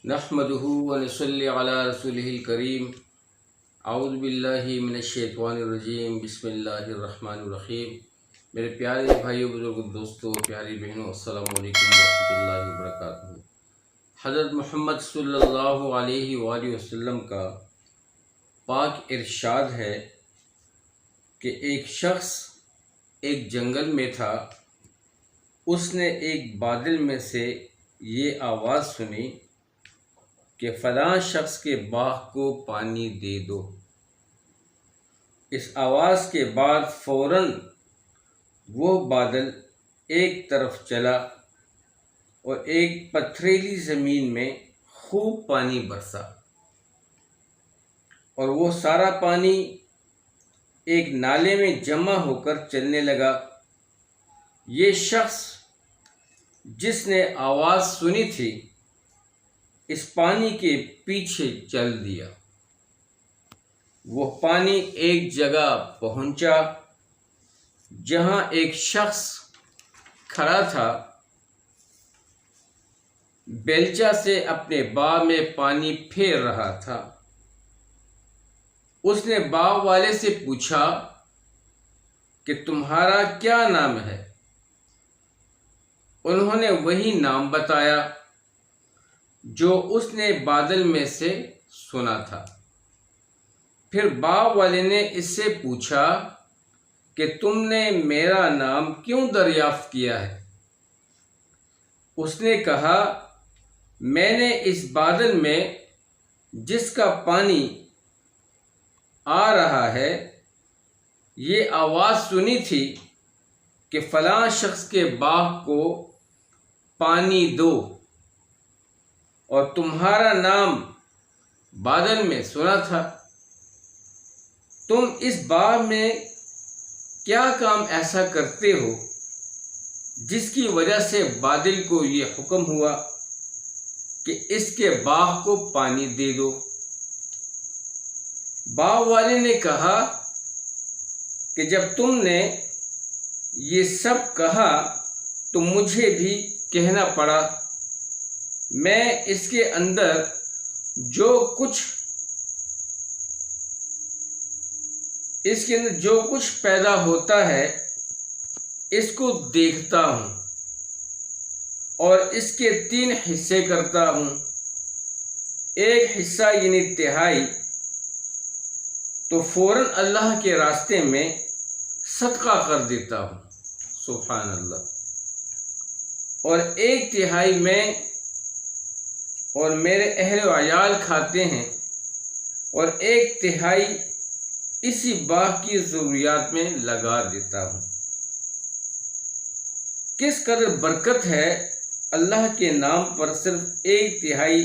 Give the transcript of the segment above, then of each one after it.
نحمده ونصلي على رسوله الكريم اعوذ باللہ من الشیطان الرجیم بسم اللہ الرحمن الرحیم۔ میرے پیارے بھائیوں، بزرگوں، دوستوں، پیاری بہنوں، السلام علیکم ورحمۃ اللہ وبرکاتہ۔ حضرت محمد صلی اللہ علیہ وآلہ وسلم کا پاک ارشاد ہے کہ ایک شخص ایک جنگل میں تھا، اس نے ایک بادل میں سے یہ آواز سنی کہ فلاں شخص کے باغ کو پانی دے دو۔ اس آواز کے بعد فوراً وہ بادل ایک طرف چلا اور ایک پتھریلی زمین میں خوب پانی برسا، اور وہ سارا پانی ایک نالے میں جمع ہو کر چلنے لگا۔ یہ شخص جس نے آواز سنی تھی اس پانی کے پیچھے چل دیا۔ وہ پانی ایک جگہ پہنچا جہاں ایک شخص کھڑا تھا، بیلچہ سے اپنے باغ میں پانی پھیر رہا تھا۔ اس نے باغ والے سے پوچھا کہ تمہارا کیا نام ہے؟ انہوں نے وہی نام بتایا جو اس نے بادل میں سے سنا تھا۔ پھر باغ والے نے اس سے پوچھا کہ تم نے میرا نام کیوں دریافت کیا ہے؟ اس نے کہا، میں نے اس بادل میں جس کا پانی آ رہا ہے یہ آواز سنی تھی کہ فلاں شخص کے باغ کو پانی دو، اور تمہارا نام بادل میں سنا تھا۔ تم اس باغ میں کیا کام ایسا کرتے ہو جس کی وجہ سے بادل کو یہ حکم ہوا کہ اس کے باغ کو پانی دے دو؟ باغ والے نے کہا کہ جب تم نے یہ سب کہا تو مجھے بھی کہنا پڑا۔ میں اس کے اندر جو کچھ پیدا ہوتا ہے اس کو دیکھتا ہوں اور اس کے 3 حصے کرتا ہوں۔ ایک حصہ یعنی تہائی تو فوراً اللہ کے راستے میں صدقہ کر دیتا ہوں، سبحان اللہ، اور 1 تہائی میں اور میرے اہل و عیال کھاتے ہیں، اور 1 تہائی اسی باغ کی ضروریات میں لگا دیتا ہوں۔ کس قدر برکت ہے اللہ کے نام پر صرف 1 تہائی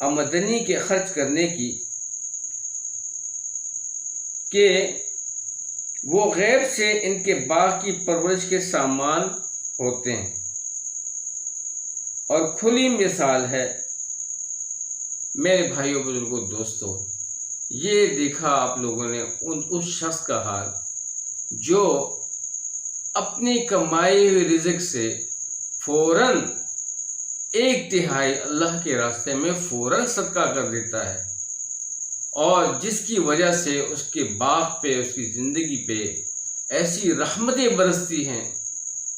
آمدنی کے خرچ کرنے کی، کہ وہ غیب سے ان کے باغ کی پرورش کے سامان ہوتے ہیں۔ اور کھلی مثال ہے میرے بھائیوں، بزرگوں، دوستوں، یہ دیکھا آپ لوگوں نے اس شخص کا حال جو اپنی کمائی ہوئی رزق سے فوراً 1 تہائی اللہ کے راستے میں فوراً صدقہ کر دیتا ہے، اور جس کی وجہ سے اس کے باغ پہ، اس کی زندگی پہ ایسی رحمتیں برستی ہیں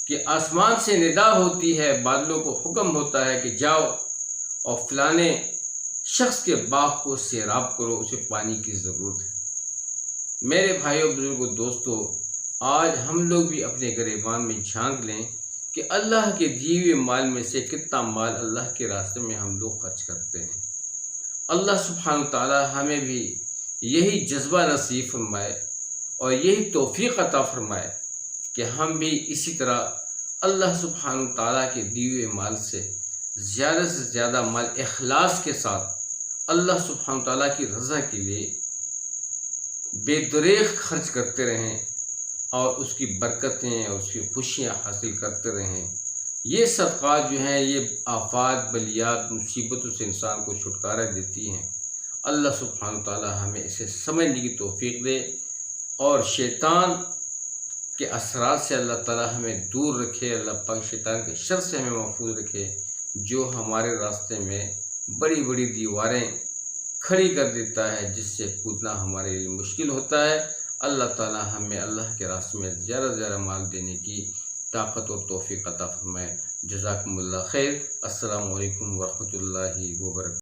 کہ آسمان سے ندا ہوتی ہے، بادلوں کو حکم ہوتا ہے کہ جاؤ اور فلانے شخص کے باغ کو سیراب کرو، اسے پانی کی ضرورت ہے۔ میرے بھائیوں، بزرگوں، دوستوں، آج ہم لوگ بھی اپنے گریبان میں جھانک لیں کہ اللہ کے دیے ہوئے مال میں سے کتنا مال اللہ کے راستے میں ہم لوگ خرچ کرتے ہیں۔ اللہ سبحانہ تعالی ہمیں بھی یہی جذبہ نصیب فرمائے اور یہی توفیق عطا فرمائے کہ ہم بھی اسی طرح اللہ سبحانہ تعالیٰ کے دیے ہوئے مال سے زیادہ مال اخلاص کے ساتھ اللہ سبحانہ تعالیٰ کی رضا کے لیے بے دریغ خرچ کرتے رہیں، اور اس کی برکتیں اور اس کی خوشیاں حاصل کرتے رہیں۔ یہ صدقات جو ہیں یہ آفات، بلیات، مصیبتوں سے انسان کو چھٹکارا دیتی ہیں۔ اللہ سبحانہ تعالیٰ ہمیں اسے سمجھنے کی توفیق دے، اور شیطان کے اثرات سے اللہ تعالیٰ ہمیں دور رکھے، اللہ پاک شیطان کے شر سے ہمیں محفوظ رکھے جو ہمارے راستے میں بڑی بڑی دیواریں کھڑی کر دیتا ہے، جس سے کودنا ہمارے لیے مشکل ہوتا ہے۔ اللہ تعالی ہمیں اللہ کے راستے میں زیادہ سے زیادہ مال دینے کی طاقت اور توفیق عطا فرمائے۔ جزاکم اللہ خیر۔ السلام علیکم ورحمۃ اللہ وبرکاتہ۔